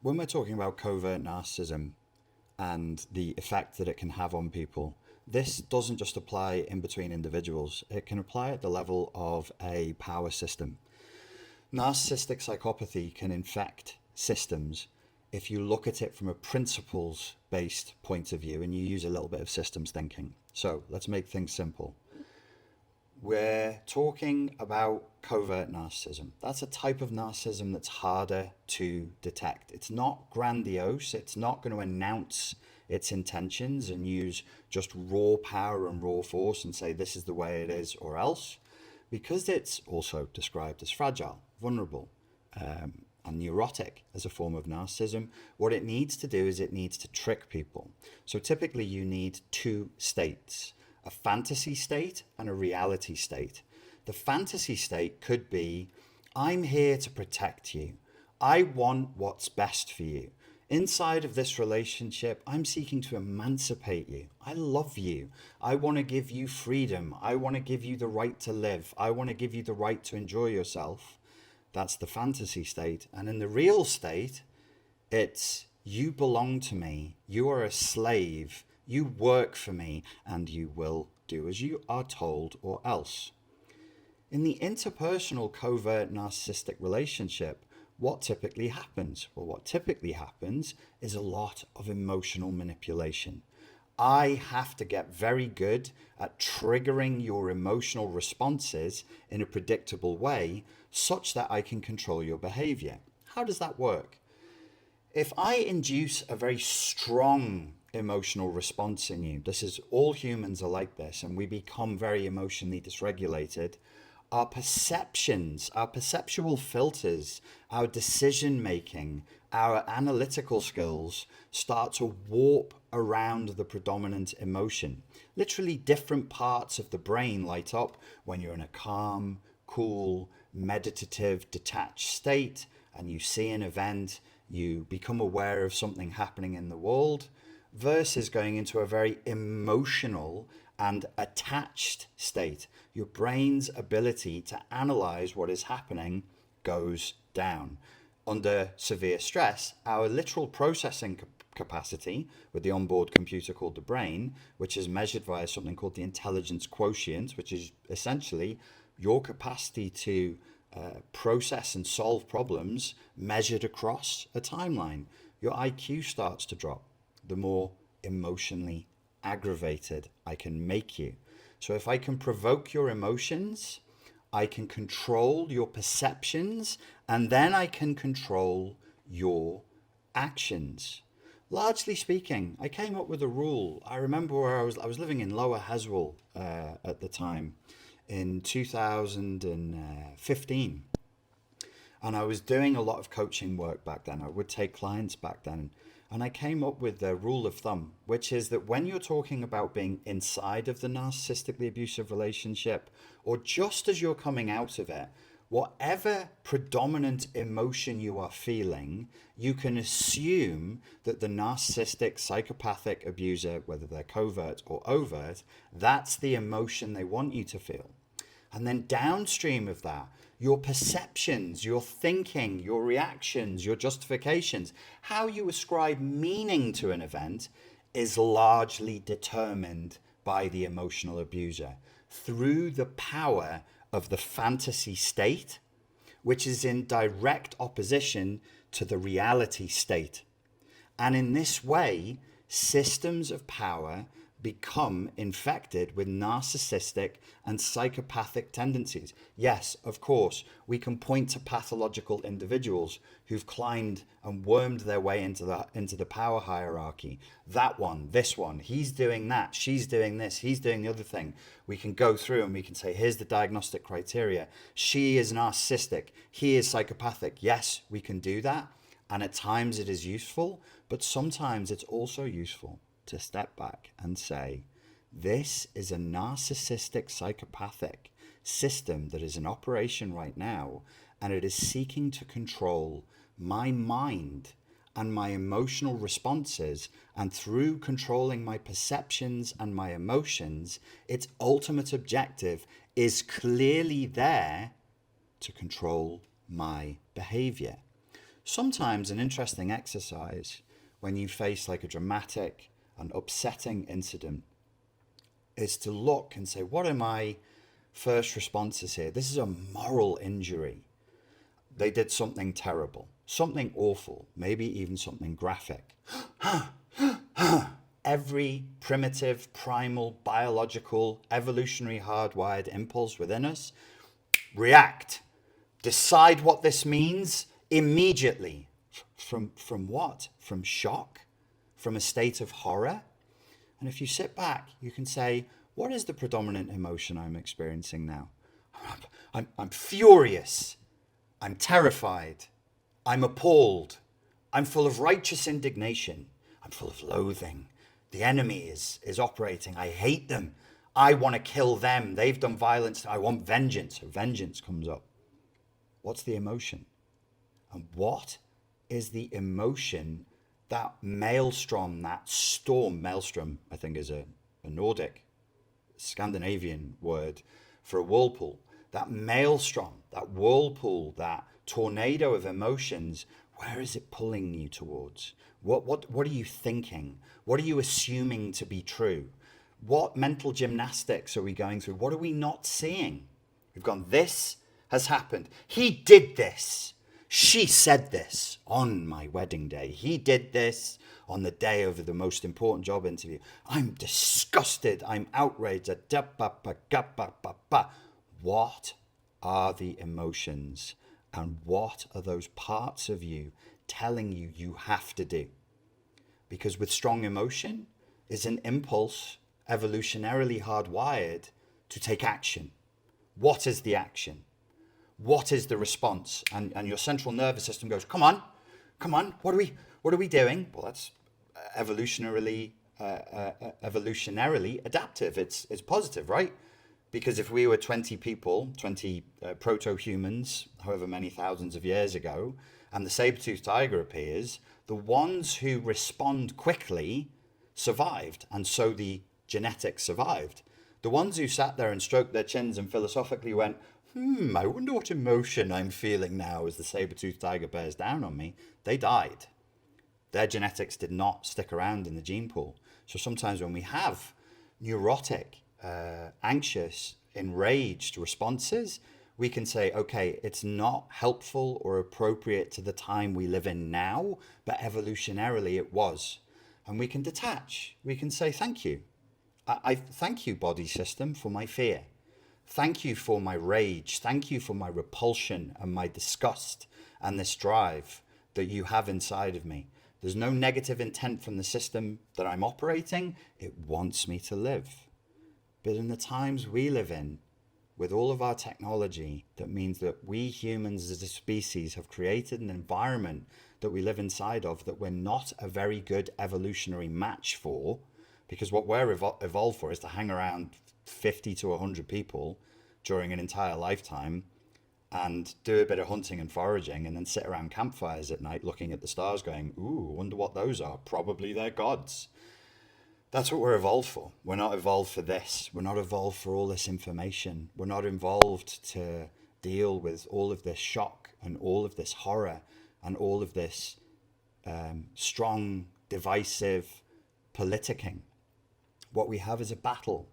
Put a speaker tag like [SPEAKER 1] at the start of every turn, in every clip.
[SPEAKER 1] When we're talking about covert narcissism and the effect that it can have on people, this doesn't just apply in between individuals, it can apply at the level of a power system. Narcissistic psychopathy can infect systems if you look at it from a principles based point of view and you use a little bit of systems thinking. So let's make things simple. We're talking about covert narcissism. That's a type of narcissism that's harder to detect. It's not grandiose, it's not going to announce its intentions and use just raw power and raw force and say this is the way it is or else, because it's also described as fragile, vulnerable, and neurotic as a form of narcissism. What it needs to do is it needs to trick people. So typically you need two states: a fantasy state and a reality state. The fantasy state could be, I'm here to protect you. I want what's best for you. Inside of this relationship, I'm seeking to emancipate you. I love you. I want to give you freedom. I want to give you the right to live. I want to give you the right to enjoy yourself. That's the fantasy state. And in the real state, it's you belong to me. You are a slave. You work for me, and you will do as you are told or else. In the interpersonal covert narcissistic relationship, what typically happens? Well, what typically happens is a lot of emotional manipulation. I have to get very good at triggering your emotional responses in a predictable way such that I can control your behavior. How does that work? If I induce a very strong emotional response in you, this is all humans are like this, and we become very emotionally dysregulated. Our perceptions, our perceptual filters, our decision making, our analytical skills start to warp around the predominant emotion. Literally, different parts of the brain light up when you're in a calm, cool, meditative, detached state and you see an event, you become aware of something happening in the world, versus going into a very emotional and attached state. Your brain's ability to analyze what is happening goes down. Under severe stress, our literal processing capacity with the onboard computer called the brain, which is measured via something called the intelligence quotient, which is essentially your capacity to process and solve problems measured across a timeline. Your IQ starts to drop the more emotionally aggravated I can make you. So if I can provoke your emotions, I can control your perceptions, and then I can control your actions. Largely speaking, I came up with a rule. I remember where I was living in Lower Haswell at the time in 2015. And I was doing a lot of coaching work back then. I would take clients back then. And I came up with the rule of thumb, which is that when you're talking about being inside of the narcissistically abusive relationship, or just as you're coming out of it, whatever predominant emotion you are feeling, you can assume that the narcissistic psychopathic abuser, whether they're covert or overt, that's the emotion they want you to feel. And then downstream of that, your perceptions, your thinking, your reactions, your justifications, how you ascribe meaning to an event is largely determined by the emotional abuser through the power of the fantasy state, which is in direct opposition to the reality state. And in this way, systems of power become infected with narcissistic and psychopathic tendencies. Yes, of course, we can point to pathological individuals who've climbed and wormed their way into the power hierarchy. That one, this one, he's doing that, she's doing this, he's doing the other thing. We can go through and we can say, here's the diagnostic criteria. She is narcissistic, he is psychopathic. Yes, we can do that. And at times it is useful, but sometimes it's also useful to step back and say, this is a narcissistic psychopathic system that is in operation right now, and it is seeking to control my mind and my emotional responses, and through controlling my perceptions and my emotions, its ultimate objective is clearly there to control my behavior. Sometimes an interesting exercise when you face like a dramatic and upsetting incident is to look and say, what are my first responses here? This is a moral injury. They did something terrible, something awful, maybe even something graphic. Every primitive, primal, biological, evolutionary, hardwired impulse within us, react. Decide what this means immediately. From what? From shock? From a state of horror? And if you sit back, you can say, what is the predominant emotion I'm experiencing now? I'm furious. I'm terrified. I'm appalled. I'm full of righteous indignation. I'm full of loathing. The enemy is operating. I hate them. I want to kill them. They've done violence. I want vengeance. Vengeance comes up. What's the emotion? And what is the emotion, that maelstrom, that storm? Maelstrom, I think, is a Nordic, Scandinavian word for a whirlpool. That maelstrom, that whirlpool, that tornado of emotions, where is it pulling you towards? What are you thinking? What are you assuming to be true? What mental gymnastics are we going through? What are we not seeing? We've gone, this has happened. He did this. She said this on my wedding day. He did this on the day of the most important job interview. I'm disgusted. I'm outraged. What are the emotions? And what are those parts of you telling you you have to do? Because with strong emotion is an impulse evolutionarily hardwired to take action. What is the action? What is the response? And your central nervous system goes, come on, what are we doing? Well, that's evolutionarily adaptive. It's positive, right? Because if we were 20 people, 20 proto-humans, however many thousands of years ago, and the saber-toothed tiger appears, the ones who respond quickly survived, and so the genetics survived. The ones who sat there and stroked their chins and philosophically went, I wonder what emotion I'm feeling now as the saber-toothed tiger bears down on me, they died. Their genetics did not stick around in the gene pool. So sometimes when we have neurotic, anxious, enraged responses, we can say, okay, it's not helpful or appropriate to the time we live in now, but evolutionarily it was. And we can detach. We can say, thank you. I thank you, body system, for my fear. Thank you for my rage. Thank you for my repulsion and my disgust and this drive that you have inside of me. There's no negative intent from the system that I'm operating. It wants me to live. But in the times we live in, with all of our technology, that means that we humans as a species have created an environment that we live inside of that we're not a very good evolutionary match for, because what we're evolved for is to hang around 50 to 100 people during an entire lifetime and do a bit of hunting and foraging and then sit around campfires at night looking at the stars going, ooh, wonder what those are. Probably they're gods. That's what we're evolved for. We're not evolved for this. We're not evolved for all this information. We're not evolved to deal with all of this shock and all of this horror and all of this strong, divisive politicking. What we have is a battle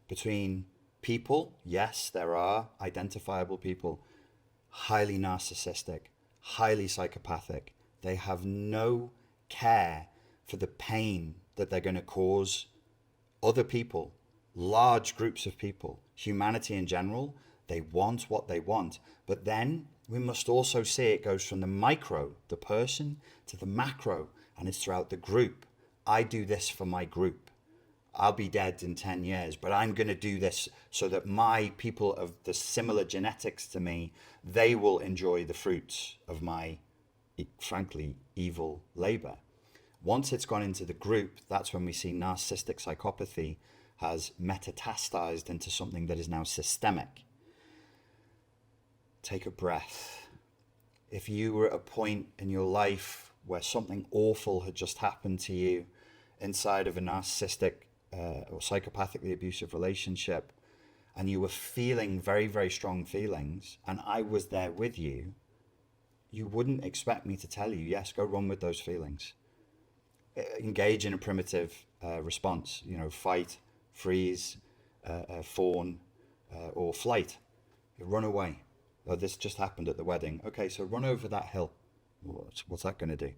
[SPEAKER 1] between people. Yes, there are identifiable people, highly narcissistic, highly psychopathic. They have no care for the pain that they're going to cause other people, large groups of people, humanity in general. They want what they want. But then we must also see it goes from the micro, the person, to the macro, and it's throughout the group. I do this for my group. I'll be dead in 10 years, but I'm going to do this so that my people of the similar genetics to me, they will enjoy the fruits of my, frankly, evil labor. Once it's gone into the group, that's when we see narcissistic psychopathy has metastasized into something that is now systemic. Take a breath. If you were at a point in your life where something awful had just happened to you inside of a narcissistic or psychopathically abusive relationship, and you were feeling very, very strong feelings, and I was there with you, you wouldn't expect me to tell you, yes, go run with those feelings. Engage in a primitive response, fight, freeze, fawn, or flight. Run away. Oh, this just happened at the wedding. Okay, so run over that hill. What's that going to do?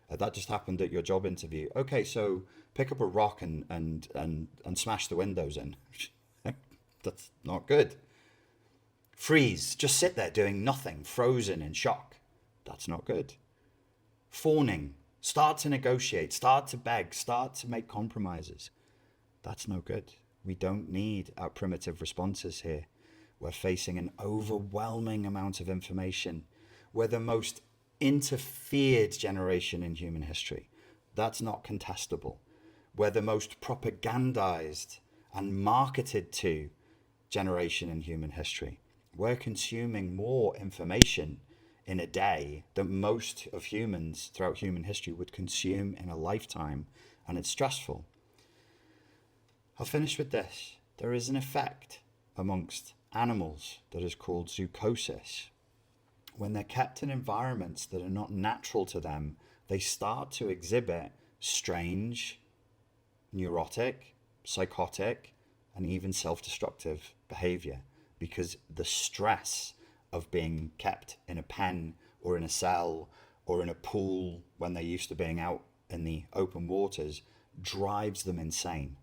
[SPEAKER 1] That just happened at your job interview. Okay, so pick up a rock and smash the windows in. That's not good. Freeze. Just sit there doing nothing, frozen in shock. That's not good. Fawning. Start to negotiate, start to beg, start to make compromises. That's no good. We don't need our primitive responses here. We're facing an overwhelming amount of information. We're the most interfered generation in human history. That's not contestable. We're the most propagandized and marketed to generation in human history. We're consuming more information in a day that most of humans throughout human history would consume in a lifetime, and it's stressful. I'll finish with this. There is an effect amongst animals that is called zoochosis. When they're kept in environments that are not natural to them, they start to exhibit strange, neurotic, psychotic, and even self-destructive behavior, because the stress of being kept in a pen or in a cell or in a pool when they're used to being out in the open waters drives them insane.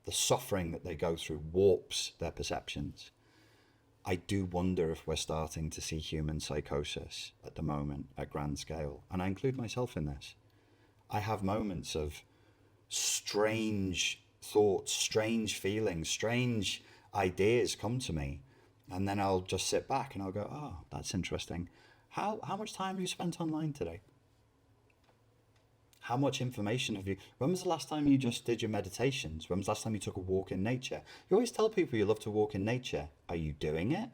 [SPEAKER 1] The suffering that they go through warps their perceptions. I do wonder if we're starting to see human psychosis at the moment at grand scale, and I include myself in this. I have moments of strange thoughts, strange feelings, strange ideas come to me, and then I'll just sit back and I'll go, oh, that's interesting. How much time have you spent online today? How much information have you... When was the last time you just did your meditations? When was the last time you took a walk in nature? You always tell people you love to walk in nature. Are you doing it?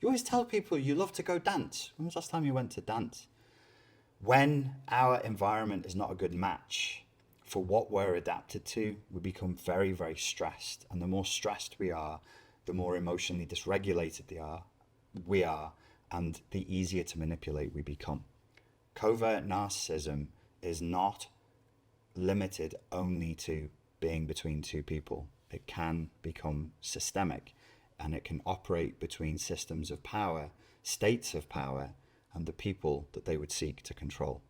[SPEAKER 1] You always tell people you love to go dance. When was the last time you went to dance? When our environment is not a good match for what we're adapted to, we become very, very stressed. And the more stressed we are, the more emotionally dysregulated we are, and the easier to manipulate we become. Covert narcissism is not limited only to being between two people. It can become systemic, and it can operate between systems of power, states of power, and the people that they would seek to control.